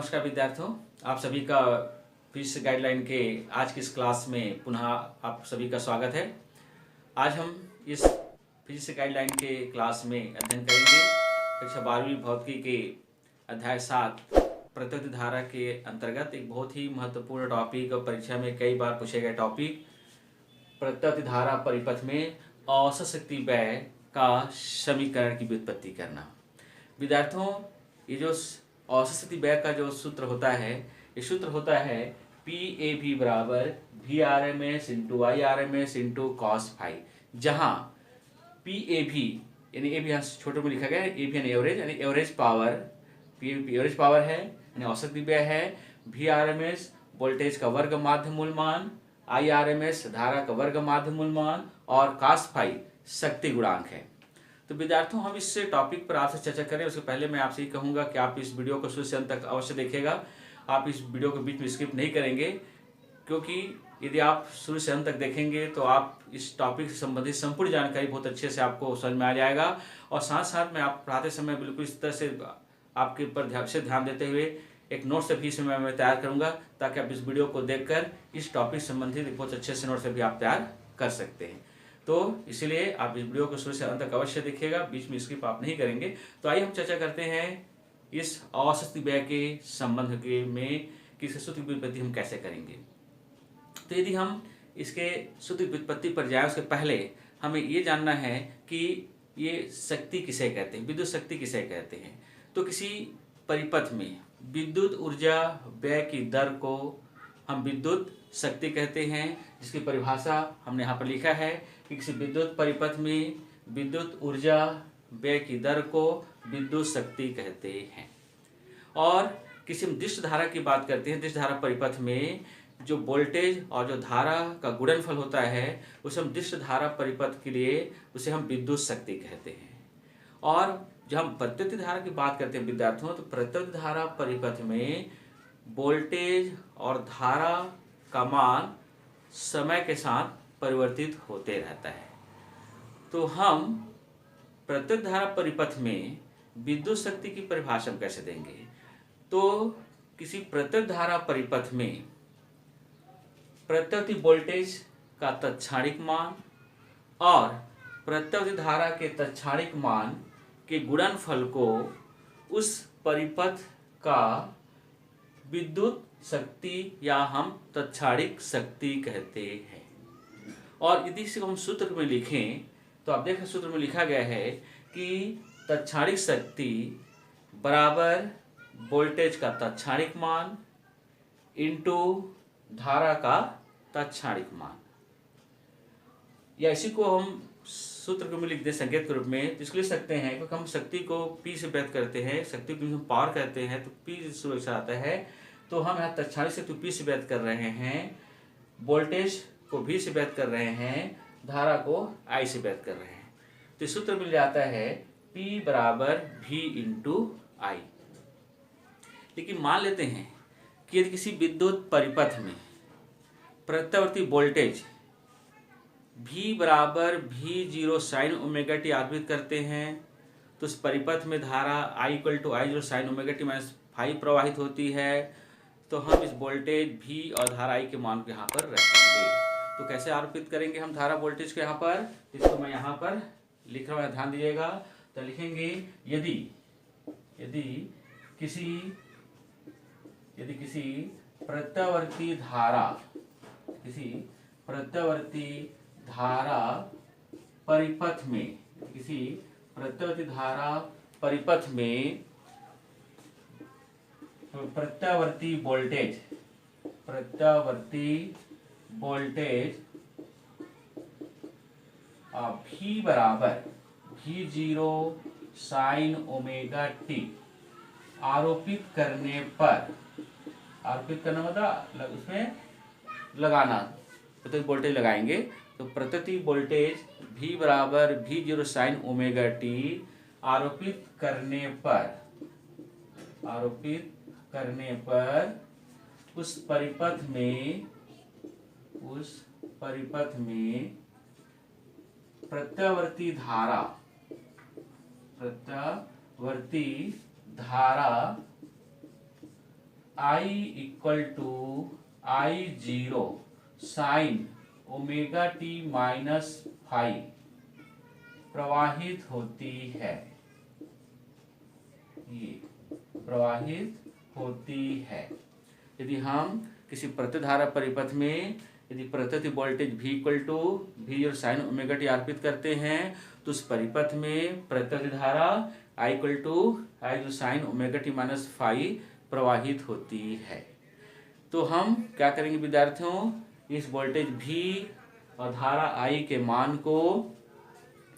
नमस्कार विद्यार्थियों, आप सभी का फिजिक्स गाइडलाइन के आज की इस क्लास में पुनः आप सभी का स्वागत है। आज हम इस फिजिक्स गाइडलाइन के क्लास में अध्ययन करेंगे कक्षा 12वीं भौतिकी के अध्याय 7 प्रत्युत धारा के अंतर्गत एक बहुत ही महत्वपूर्ण टॉपिक और परीक्षा में कई बार पूछे गए टॉपिक प्रत्युत धारा परिपथ में औसत शक्ति व्यय का समीकरण की व्युत्पत्ति करना। विद्यार्थियों, ये जो औसत शक्ति व्यय का जो सूत्र होता है, ये सूत्र होता है PAV बराबर VRMS into IRMS into cos phi, जहाँ PAV यानी ए भी यहाँ छोटे में लिखा गया है, ए भी यानी average power, PAV average power है यानी औसत शक्ति व्यय है, VRMS वोल्टेज का वर्ग माध्य मूल मान, IRMS धारा का वर्ग माध्य मूल मान और कॉस फाई शक्ति गुणांक है। तो विद्यार्थियों, हम इस टॉपिक पर आपसे चर्चा करें उसके पहले मैं आपसे ये कहूँगा कि आप इस वीडियो को शुरू से अंत तक अवश्य देखिएगा। आप इस वीडियो को बीच में स्किप नहीं करेंगे, क्योंकि यदि आप शुरू से अंत तक देखेंगे तो आप इस टॉपिक से संबंधित संपूर्ण जानकारी बहुत अच्छे से आपको समझ में आ जाएगा। और साथ साथ में आप पढ़ाते समय बिल्कुल इस तरह से आपके ऊपर ध्यान देते हुए एक नोट्स भी इसमें मैं तैयार करूँगा, ताकि आप इस वीडियो को देखकर इस टॉपिक से संबंधित बहुत अच्छे से नोट्स भी आप तैयार कर सकते हैं। तो इसीलिए आप इस वीडियो को शुरू से अंत तक अवश्य देखिएगा, बीच में स्किप आप नहीं करेंगे। तो आइए हम चर्चा करते हैं इस औसत शक्ति व्यय के संबंध के में कि इसके सूत्र की व्युत्पत्ति हम कैसे करेंगे। तो यदि हम इसके सूत्र की व्युत्पत्ति पर जाए उसके पहले हमें ये जानना है कि ये शक्ति किसे कहते हैं, विद्युत शक्ति किसे कहते हैं। तो किसी परिपथ में विद्युत ऊर्जा व्यय की दर को हम विद्युत शक्ति कहते हैं, जिसकी परिभाषा हमने यहाँ पर लिखा है कि किसी विद्युत परिपथ में विद्युत ऊर्जा व्यय की दर को विद्युत शक्ति कहते हैं। और किसी हम दिष्ट धारा की बात करते हैं, दिष्ट धारा परिपथ में जो वोल्टेज और जो धारा का गुणनफल होता है उसे हम दिष्ट धारा परिपथ के लिए उसे हम विद्युत शक्ति कहते हैं। और जब हम प्रत्युत धारा की बात करते हैं विद्यार्थियों, तो प्रत्युत धारा परिपथ में वोल्टेज और धारा का मान समय के साथ परिवर्तित होते रहता है। तो हम प्रत्युत धारा परिपथ में विद्युत शक्ति की परिभाषा कैसे देंगे। तो किसी प्रत्युत धारा परिपथ में प्रत्युत वोल्टेज का तत्क्षणिक मान और प्रत्युत धारा के तत्क्षणिक मान के गुणनफल को उस परिपथ का विद्युत शक्ति या हम तत्क्षणिक शक्ति कहते हैं। और यदि इसे हम सूत्र में लिखें तो आप देखें सूत्र में लिखा गया है कि तत्क्षणिक शक्ति बराबर वोल्टेज का तत्क्षणिक मान इंटू धारा का तत्क्षणिक मान, या इसी को हम सूत्र में लिख दे संकेत के रूप में। तो इसको लिख सकते हैं क्योंकि हम शक्ति को P से व्यक्त करते हैं, शक्ति को हम पावर कहते हैं, तो P शुरू से आता है। तो हम यहाँ तत्क्षणिक शक्ति P से व्यक्त कर रहे हैं, वोल्टेज को V से व्यक्त कर रहे हैं, धारा को I से व्यक्त कर रहे हैं। तो सूत्र मिल जाता है P बराबर V इंटू I। लेकिन मान लेते हैं कि यदि किसी विद्युत परिपथ में प्रत्यावर्ती वोल्टेज V बराबर V0 साइन ओमेगा टी आरोपित करते हैं, तो उस परिपथ में धारा I equal to I0 sine omega t minus five प्रवाहित होती है। तो हम इस वोल्टेज V और धारा I के मान को यहाँ पर रखेंगे। तो कैसे आरोपित करेंगे हम धारा वोल्टेज को यहाँ पर, इसको मैं यहाँ पर लिख रहा हूँ, ध्यान दीजिएगा। तो लिखेंगे यदि किसी प्रत्यावर्ती धारा परिपथ में प्रत्यावर्ती वोल्टेज V बराबर V0 साइन ओमेगा टी आरोपित करना मतलब उसमें लगाना, तो वोल्टेज लगाएंगे। तो प्रति वोल्टेज V बराबर V0 साइन ओमेगा टी आरोपित करने पर उस परिपथ में प्रत्यावर्ती धारा I equal to I zero sine omega t minus five प्रवाहित होती है, ये प्रवाहित होती है। यदि हम किसी प्रतिधारा परिपथ में यदि प्रत्येक voltage V equal to V और साइन ओमेगा टी आरोपित करते हैं तो उस परिपथ में प्रत्येक धारा I इक्वल टू आई जो sign omega t minus five प्रवाहित होती है। तो हम क्या करेंगे विद्यार्थियों, इस वोल्टेज V और धारा I के मान को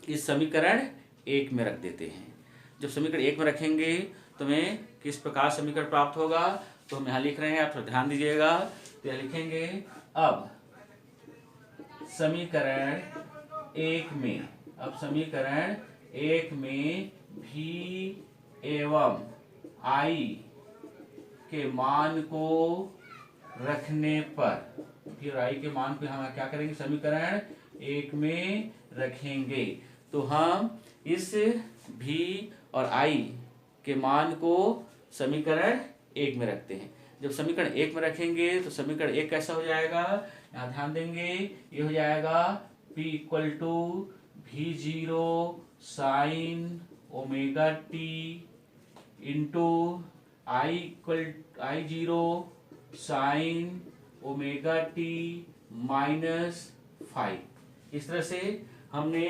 इस समीकरण 1 में रख देते हैं। जब समीकरण 1 में रखेंगे तो हमें किस प्रकार समीकरण प्राप्त होगा, तो हम यहाँ लिख रहे हैं, आप थोड़ा ध्यान दीजिएगा। तो यहाँ लिखेंगे अब समीकरण 1 में V एवं I के मान को रखने पर, फिर I के मान को हम क्या करेंगे, समीकरण 1 में रखेंगे। तो हम इस V और I के मान को समीकरण 1 में रखते हैं। जब समीकरण 1 में रखेंगे तो समीकरण 1 कैसा हो जाएगा, यहाँ ध्यान देंगे, ये हो जाएगा P equal to V zero sine omega t into I zero sine omega t minus phi. इस तरह से हमने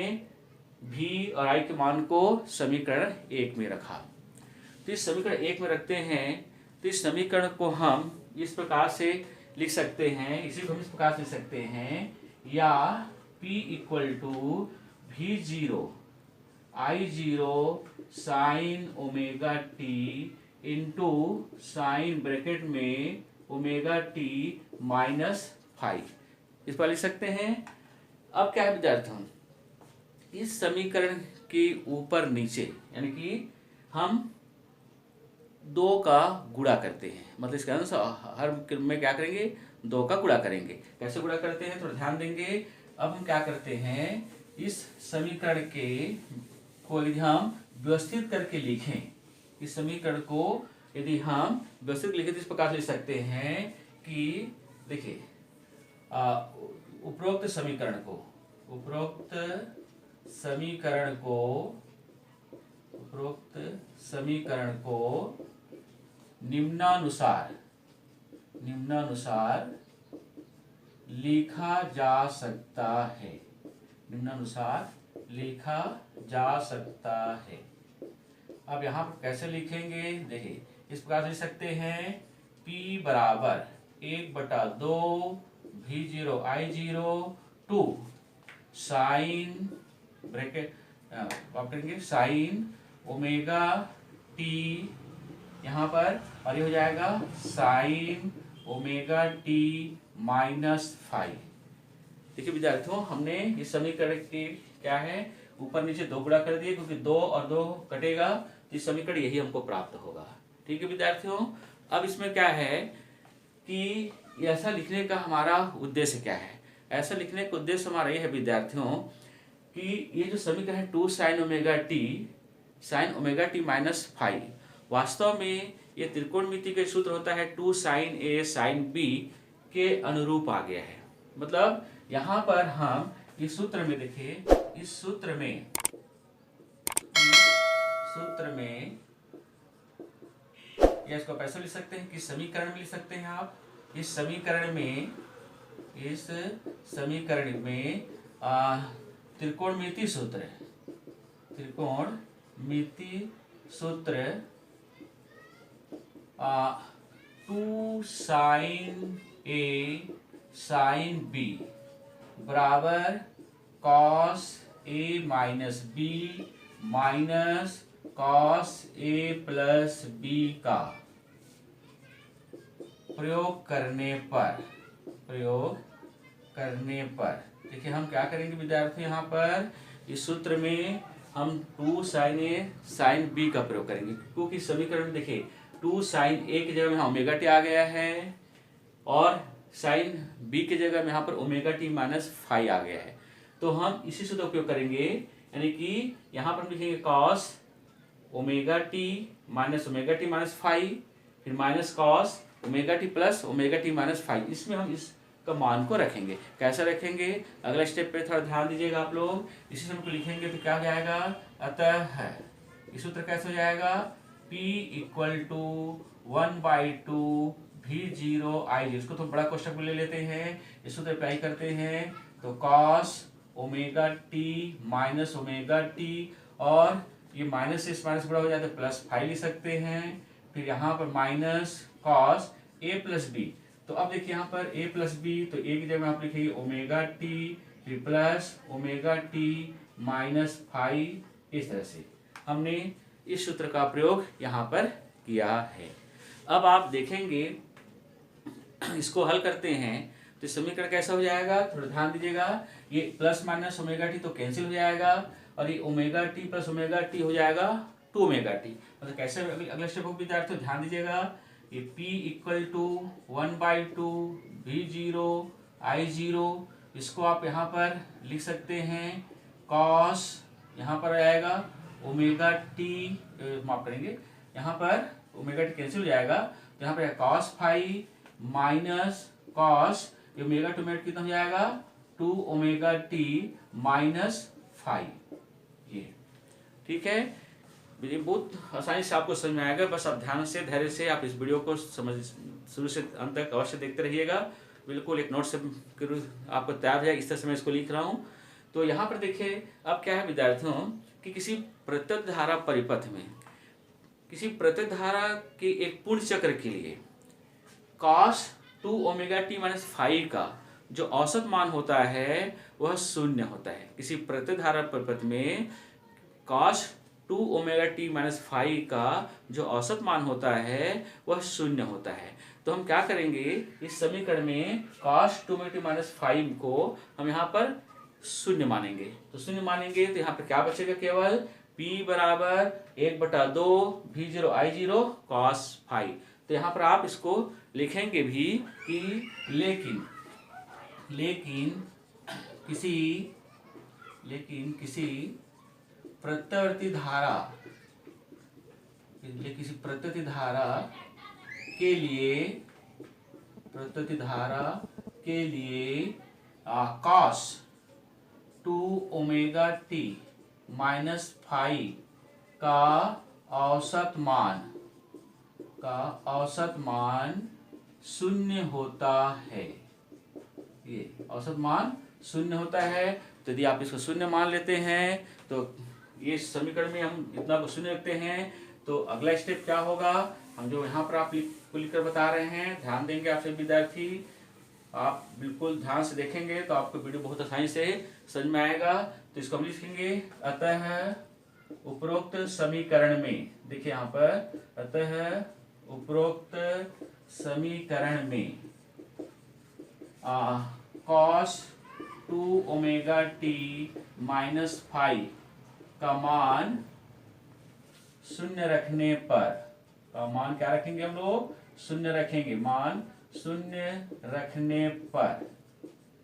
V और I के मान को समीकरण 1 में रखा। तो इस समीकरण 1 में रखते हैं तो इस समीकरण को हम इस प्रकार से लिख सकते हैं, इसी को हम इस प्रकार से लिख सकते हैं, या P equal to V zero I zero sine omega t into sine bracket में ओमेगा टी माइनस फाइव, इस पर लिख सकते हैं। अब क्या है विद्यार्थियों, इस समीकरण के ऊपर नीचे यानी कि हम 2 का गुणा करते हैं, मतलब इसका अनुसार हर में क्या करेंगे, 2 का गुणा करेंगे। कैसे गुणा करते हैं थोड़ा ध्यान देंगे। अब हम क्या करते हैं, इस समीकरण के को यदि हम व्यवस्थित करके लिखें, इस समीकरण को यदि हम व्यवस्थित लिखें तो इस प्रकार से लिख सकते हैं कि देखिए उपरोक्त समीकरण को निम्नानुसार लिखा जा सकता है। अब यहाँ पर कैसे लिखेंगे, देखिए इस प्रकार से लिख सकते हैं, P बराबर 1/2 V zero I zero two sine bracket आप करेंगे साइन ओमेगा टी यहाँ पर, और ये हो जाएगा sign omega t minus five. देखिए विद्यार्थियों, हमने इस समीकरण के क्या है, ऊपर नीचे 2 गुणा कर दिए, क्योंकि 2 और 2 कटेगा तो इस समीकरण यही हमको प्राप्त होगा। ठीक है विद्यार्थियों, अब इसमें क्या है कि ऐसा लिखने का हमारा उद्देश्य क्या है। ऐसा लिखने का उद्देश्य हमारा ये है विद्यार्थियों कि ये जो समीकरण है 2 sign omega t minus five, वास्तव में ये त्रिकोणमिति का सूत्र होता है 2 साइन ए साइन बी के अनुरूप आ गया है। मतलब यहाँ पर हम इस सूत्र में देखिए, इस सूत्र में या इसको कैसे लिख सकते हैं कि समीकरण में लिख सकते हैं आप। इस समीकरण में त्रिकोणमिति सूत्र 2 साइन ए साइन बी बराबर cos A minus B minus cos A plus B का प्रयोग करने पर देखिए हम क्या करेंगे विद्यार्थी, यहाँ पर इस सूत्र में हम 2 साइन ए साइन बी का प्रयोग करेंगे, क्योंकि समीकरण में देखिए 2 साइन ए की जगह में यहाँ ओमेगा टी आ गया है और साइन बी की जगह में यहाँ पर ओमेगा टी माइनस फाइव आ गया है। तो हम इसी सूत्र का उपयोग करेंगे, यानी कि यहाँ पर हम लिखेंगे cos omega t minus five, फिर minus cos omega t plus omega t minus five, इसमें हम इसका मान को रखेंगे। कैसे रखेंगे, अगला स्टेप पे थोड़ा ध्यान दीजिएगा आप लोग। इसी समय को लिखेंगे तो क्या हो जाएगा, अतः है इस सूत्र कैसे हो जाएगा, P equal to 1/2 V0 I0। इसको तो बड़ा कोष्टक में ले लेते हैं, इस सूत्र अप्लाई करते हैं तो cos omega t minus omega T, और ये माइनस से इस माइनस बड़ा हो जाता है प्लस 5 लिख सकते हैं। फिर यहाँ पर minus cos A plus B, तो अब देखिए यहाँ पर a प्लस बी, तो a की जगह आप लिखिए ओमेगा टी, फिर प्लस ओमेगा टी माइनस 5। इस तरह से हमने इस सूत्र का प्रयोग यहाँ पर किया है। अब आप देखेंगे इसको हल करते हैं तो समीकरण कैसा हो जाएगा, थोड़ा ध्यान दीजिएगा। ये प्लस माइनस ओमेगा टी तो कैंसिल हो जाएगा, और ये omega t plus omega T हो जाएगा 2 ओमेगा टी। मतलब कैसे अगले स्टेप को विद्यार्थियों ध्यान दीजिएगा। ये P equal to 1/2 V0 I0, इसको आप यहाँ पर लिख सकते हैं cos, यहाँ पर आएगा ओमेगा टी, माफ करेंगे यहाँ पर ओमेगा टी कैंसिल हो जाएगा, तो यहाँ पर cos 5 माइनस cos, ये ओमेगा टू ओमेगा कितना हो जाएगा 2 ओमेगा टी माइनस 5। ये ठीक है, ये बहुत आसानी से आपको समझ में आएगा। बस आप ध्यान से धैर्य से आप इस वीडियो को समझ शुरू से अंत तक अवश्य देखते रहिएगा। बिल्कुल एक नोट से आपको तैयार है, इस तरह से मैं इसको लिख रहा हूँ। तो यहाँ पर देखिए अब क्या है विद्यार्थियों कि किसी प्रत्यक्ष धारा परिपथ में किसी प्रत्यक्ष धारा के एक पूर्ण चक्र के लिए cos 2 ओमेगा टी माइनस 5 का जो औसत मान होता है वह शून्य होता है। किसी प्रत्यक्ष धारा परिपथ में cos 2 ओमेगा टी माइनस 5 का जो औसत मान होता है वह शून्य होता है। तो हम क्या करेंगे, इस समीकरण में cos 2 ओमेगा टी माइनस 5 को हम यहाँ पर शून्य मानेंगे। तो शून्य मानेंगे तो यहाँ पर क्या बचेगा, केवल P बराबर 1/2 V0 I0 cos 5। तो यहाँ पर आप इसको लिखेंगे भी कि लेकिन किसी प्रत्यावर्ती धारा के लिए cos 2 ओमेगा टी माइनस 5 का औसत मान शून्य होता है। ये औसत मान शून्य होता है। तो यदि आप इसको शून्य मान लेते हैं तो ये समीकरण में हम इतना को शून्य रखते हैं, तो अगला स्टेप क्या होगा, हम जो यहाँ पर आप लिखकर बता रहे हैं, ध्यान देंगे आप सभी विद्यार्थी, आप बिल्कुल ध्यान से देखेंगे तो आपको वीडियो बहुत आसानी से समझ में आएगा। तो इसको हम लिखेंगे, अतः उपरोक्त समीकरण में, देखिए यहाँ पर, अतः उपरोक्त समीकरण में cos 2 ओमेगा टी माइनस 5 का मान शून्य रखने पर, का मान क्या रखेंगे हम लोग, शून्य रखेंगे, मान शून्य रखने पर।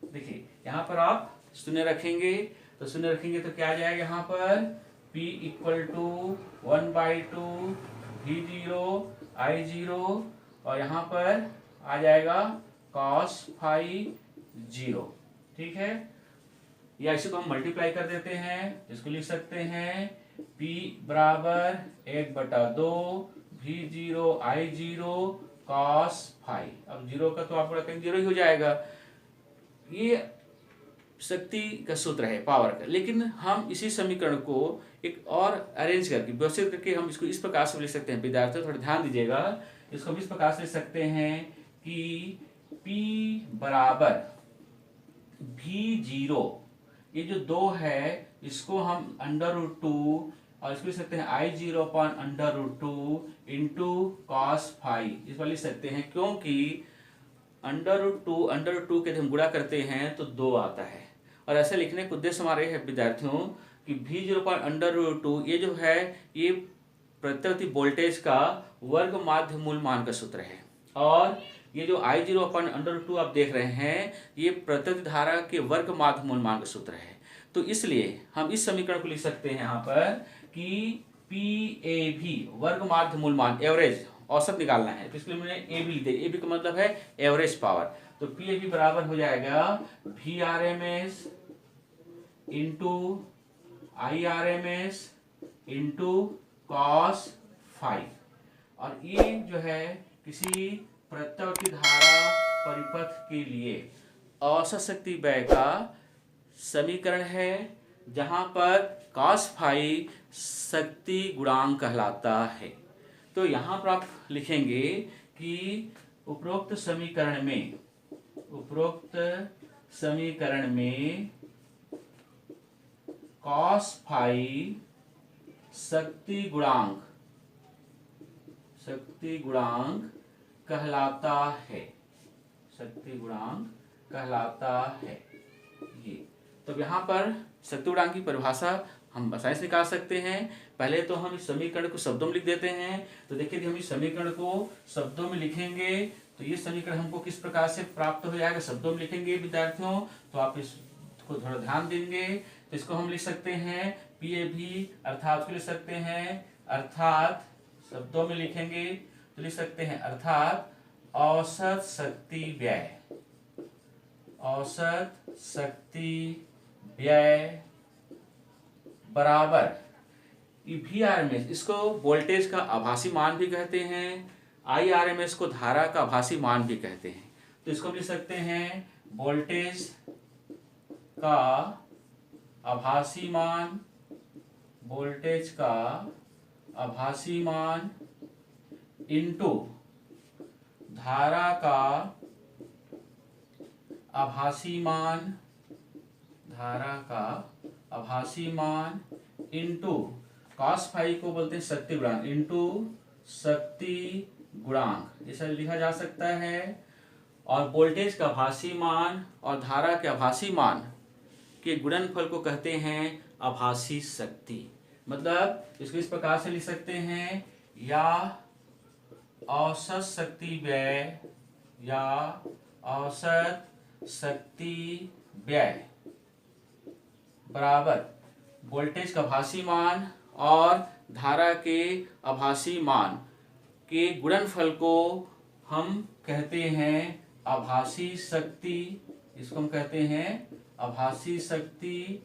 देखिए यहाँ पर आप शून्य रखेंगे, तो शून्य रखेंगे तो क्या आ जाएगा, यहाँ पर P equal to 1/2 V0 I0, और यहाँ पर आ जाएगा cos 5 0। ठीक है, या इसी को हम मल्टीप्लाई कर देते हैं, इसको लिख सकते हैं P बराबर 1/2 V0 I0 cos 5। अब 0 का तो आपको रखेंगे 0 ही हो जाएगा। ये शक्ति का सूत्र है, पावर का। लेकिन हम इसी समीकरण को एक और अरेंज करके, व्यवस्थित करके हम इसको इस प्रकार से लिख सकते हैं। विद्यार्थियों थोड़ा ध्यान दीजिएगा, इसको हम इस प्रकार से लिख सकते हैं कि P बराबर V0, ये जो 2 है इसको हम √2, और इसको लिख सकते हैं I0 अपॉन √2 इंटू cos 5, इस पर लिख सकते हैं, क्योंकि √2 के हम गुणा करते हैं तो 2 आता है। और ऐसे लिखने का उद्देश्य हमारे है विद्यार्थियों कि V0 अपॉन √2 ये जो है ये प्रत्यावर्ती वोल्टेज का वर्ग माध्य मूल मान का सूत्र है, और ये जो I0 अपॉन √2 आप देख रहे हैं ये प्रत्यावर्ती धारा के वर्ग माध्य मूल मान का सूत्र है। तो इसलिए हम इस समीकरण को लिख सकते हैं यहाँ पर कि PAV वर्ग माध्य मूल मान, एवरेज औसत निकालना है, तो इसके लिए मैंने ए बी लिख दिया। ए बी का मतलब है एवरेज पावर, तो पी ए बी बराबर हो जाएगा V R M S into I R M S into cos phi. और ये जो है किसी प्रत्यावर्ती धारा परिपथ के लिए औसत शक्ति व्यय का समीकरण है, जहां पर cos फाई शक्ति गुणांक कहलाता है। तो यहां पर आप लिखेंगे कि उपरोक्त समीकरण में cos फाई शक्ति गुणांक कहलाता है। ये तो यहाँ पर शक्ति गुणांक की परिभाषा हम आसानी से निकाल सकते हैं। पहले तो हम इस समीकरण को शब्दों में लिख देते हैं। तो देखिए हम इस समीकरण को शब्दों में लिखेंगे तो ये समीकरण हमको किस प्रकार से प्राप्त हो जाएगा, शब्दों में लिखेंगे विद्यार्थियों, तो आप इसको थोड़ा ध्यान देंगे। तो इसको हम लिख सकते हैं पी ए भी अर्थात लिख सकते हैं, अर्थात शब्दों में लिखेंगे तो लिख सकते हैं अर्थात औसत शक्ति व्यय बराबर वी आर एम एस, इसको वोल्टेज का आभासी मान भी कहते हैं, आई आर एम एस को धारा का आभासी मान भी कहते हैं। तो इसको लिख सकते हैं वोल्टेज का आभासी मान इंटू धारा का आभासी मान इंटू cos फाई को बोलते हैं शक्ति गुणांक इंटू शक्ति गुणांक, ऐसा लिखा जा सकता है। और वोल्टेज का आभासी मान और धारा के आभासी मान के गुणनफल को कहते हैं आभासी शक्ति। मतलब इसको इस प्रकार से लिख सकते हैं या औसत शक्ति व्यय बराबर वोल्टेज का आभासी मान और धारा के आभासी मान के गुणनफल को हम कहते हैं आभासी शक्ति। इसको हम कहते हैं आभासी शक्ति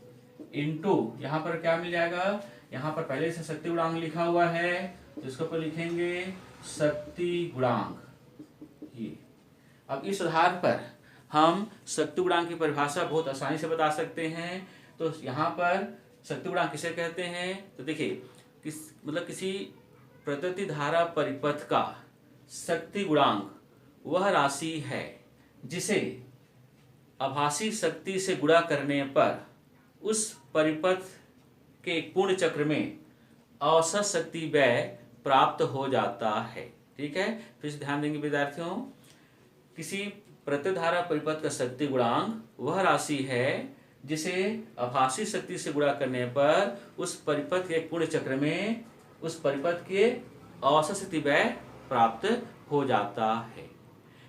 इंटू, यहाँ पर क्या मिल जाएगा, यहाँ पर पहले से शक्ति गुणांक लिखा हुआ है तो इसको पर लिखेंगे शक्ति गुणांक। ये अब इस आधार पर हम शक्ति गुणांक की परिभाषा बहुत आसानी से बता सकते हैं। तो यहाँ पर शक्ति गुणांक किसे कहते हैं, तो देखिए किसी प्रत्यावर्ती धारा परिपथ का शक्ति गुणांक वह राशि है जिसे आभासी शक्ति से गुणा करने पर उस परिपथ के पूर्ण चक्र में औसत शक्ति व्यय प्राप्त हो जाता है। ठीक है, फिर से ध्यान देंगे विद्यार्थियों, किसी प्रत्यावर्ती धारा परिपथ का शक्ति गुणांक वह राशि है जिसे आभासी शक्ति से गुणा करने पर उस परिपथ के पूर्ण चक्र में उस परिपथ के औसत शक्ति व्यय प्राप्त हो जाता है।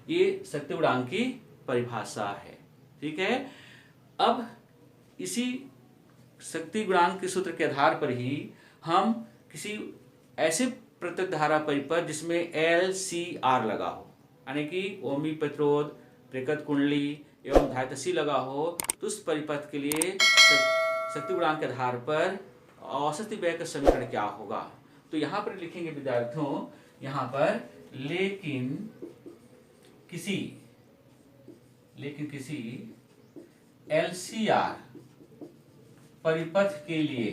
ये शक्ति गुणांक की परिभाषा है। ठीक है, अब इसी शक्ति गुणांक के सूत्र के आधार पर ही हम किसी ऐसे प्रत्यक्ष धारा परिपथ जिसमें LCR लगा हो, यानी कि ओमी प्रतिरोध, प्रेरक कुंडली एवं धारिता C लगा हो, तो उस परिपथ के लिए शक्ति गुणांक के आधार पर औसत व्यय का समीकरण क्या होगा। तो यहाँ पर लिखेंगे विद्यार्थियों, यहाँ पर लेकिन किसी LCR परिपथ के लिए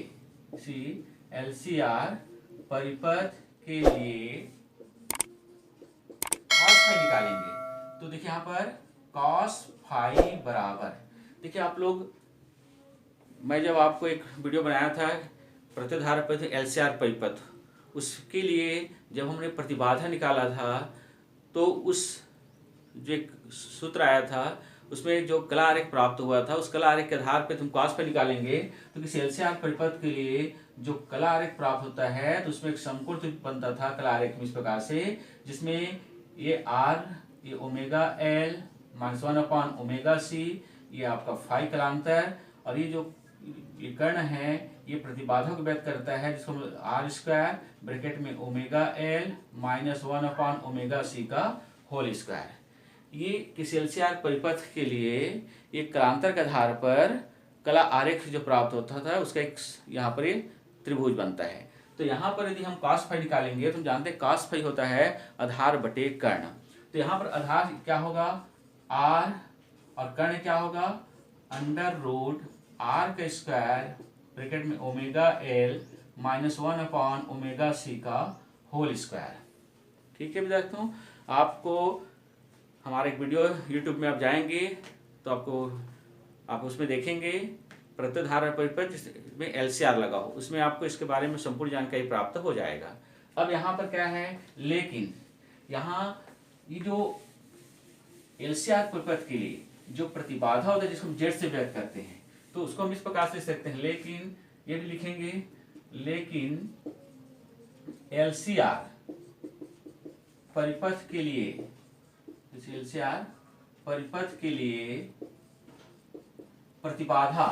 cos फाई निकालेंगे। तो देखिए यहाँ पर cos फाई बराबर, देखिए आप लोग, मैं जब आपको एक वीडियो बनाया था प्रत्यक्ष धारा परिपथ LCR परिपथ, उसके लिए जब हमने प्रतिबाधा निकाला था तो उस जो एक सूत्र आया था उसमें जो कला आरेख प्राप्त हुआ था, उस कला आरेख के आधार पर तुम cos फाई निकालेंगे। तो किसी LCR परिपथ के लिए जो कला आरेख प्राप्त होता है तो उसमें एक समकोण बनता था कला आरेख में इस प्रकार से, जिसमें ये R, ये ओमेगा L -1/ओमेगा C, ये आपका फाई कलांतर, और ये जो ये कर्ण है, ये प्रतिबाधा को व्यक्त करता है, जिसको हम आर स्क्वायर ब्रैकेट में ओमेगा एल माइनस 1/ओमेगा सी का होल स्क्वायर। ये किसी एलसीआर परिपथ के लिए एक कलांतर के आधार पर कला आरेख जो प्राप्त होता था उसका एक यहाँ पर ये त्रिभुज बनता है। तो यहाँ पर यदि हम cos फाई निकालेंगे तो हम जानते हैं cos फाई होता है आधार बटे कर्ण। तो यहाँ पर आधार क्या होगा r और कर्ण क्या होगा अंडर रूट आर का स्क्वायर ब्रैकेट में ओमेगा एल माइनस 1/ओमेगा सी का होल स्क्वायर। ठीक है विद्यार्थियों, आपको हमारा एक वीडियो यूट्यूब में आप जाएंगे तो आप उसमें देखेंगे प्रतिधारा परिपथ में एलसीआर लगा हो, उसमें आपको इसके बारे में संपूर्ण जानकारी प्राप्त हो जाएगा। अब यहाँ पर क्या है, लेकिन यहाँ ये जो एलसीआर परिपथ के लिए जो प्रतिबाधा होता है जिसको हम जेड से व्यक्त करते हैं, तो उसको हम इस प्रकार से लिख सकते हैं, लेकिन ये भी लिखेंगे, लेकिन एलसीआर परिपथ के लिए, एलसीआर परिपथ के लिए प्रतिबाधा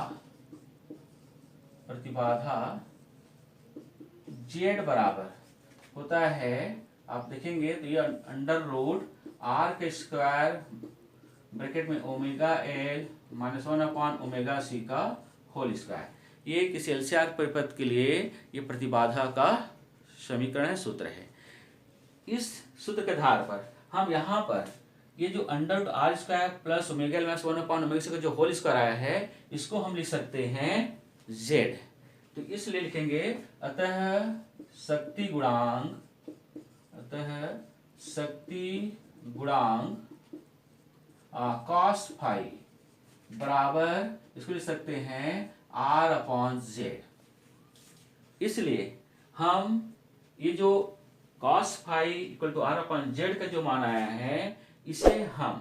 जेड बराबर होता है, आप देखेंगे तो ये अंडर रूट आर के स्क्वायर ब्रैकेट में ओमेगा एल माइनस 1/ओमेगा सी का होल स्क्वायर। ये किसी एलसीआर परिपथ के लिए ये प्रतिबाधा का समीकरण है, सूत्र है। इस सूत्र के आधार पर हम यहाँ पर ये जो under root R square plus omega L minus 1/ओमेगा सी का जो होल स्क्वायर आया है, इसको हम लिख सकते हैं जेड। तो इसलिए लिखेंगे अतः शक्ति गुणांक cos फाई बराबर, इसको लिख सकते हैं r/z। इसलिए हम ये जो cos phi equal to r/z का जो मान आया है, इसे हम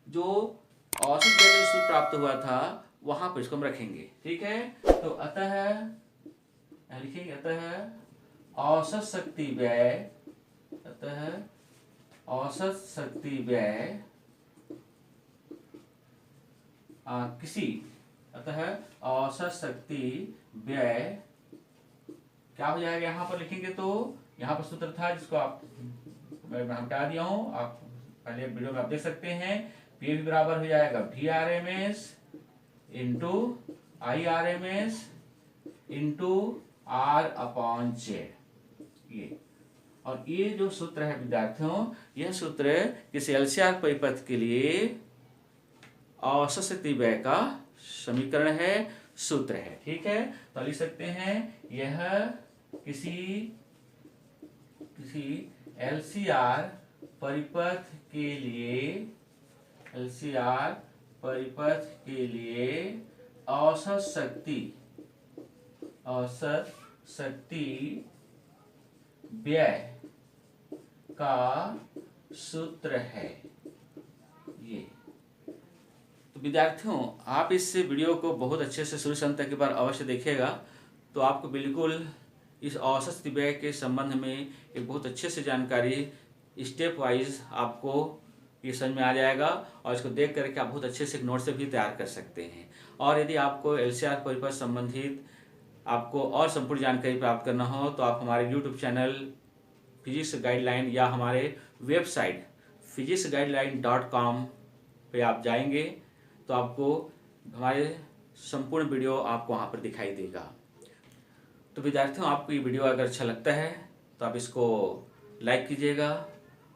जो औसत वेग सूत्र प्राप्त हुआ था वहां पर इसको हम रखेंगे। ठीक है, तो अतः लिखेंगे अतः औसत शक्ति व्यय औसत शक्ति व्यय क्या हो जाएगा, यहाँ पर लिखेंगे तो यहाँ पर सूत्र था जिसको मैं हटा दिया हूं, आप पहले वीडियो में आप देख सकते हैं। पी बराबर हो जाएगा VRMS into IRMS into R/Z। ये और ये जो सूत्र है विद्यार्थियों, यह सूत्र किसी एलसीआर परिपथ के लिए औसत शक्ति व्यय का समीकरण है, सूत्र है। ठीक है, तो लिख सकते हैं यह किसी एलसीआर परिपथ के लिए औसत शक्ति व्यय का सूत्र है ये। तो विद्यार्थियों, आप इस वीडियो को बहुत अच्छे से शुरू से अंत तक एक बार अवश्य देखिएगा, तो आपको बिल्कुल इस औसत शक्ति व्यय के संबंध में एक बहुत अच्छे से जानकारी स्टेप वाइज आपको ये समझ में आ जाएगा, और इसको देख करके आप बहुत अच्छे से एक नोट से भी तैयार कर सकते हैं। और यदि आपको एलसीआर परिपथ संबंधित आपको और संपूर्ण जानकारी प्राप्त करना हो तो आप हमारे यूट्यूब चैनल फिजिक्स गाइडलाइन या हमारे वेबसाइट physicsguideline.com पे आप जाएंगे तो आपको हमारे संपूर्ण वीडियो आपको वहाँ पर दिखाई देगा। तो विद्यार्थियों, आपको ये वीडियो अगर अच्छा लगता है तो आप इसको लाइक कीजिएगा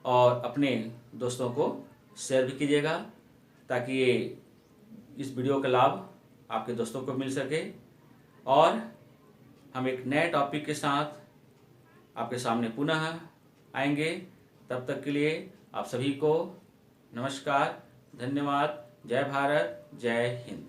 और अपने दोस्तों को शेयर भी कीजिएगा, ताकि ये इस वीडियो का लाभ आपके दोस्तों को मिल सके। और हम एक नए टॉपिक के साथ आपके सामने पुनः आएंगे। तब तक के लिए आप सभी को नमस्कार, धन्यवाद, जय भारत, जय हिंद।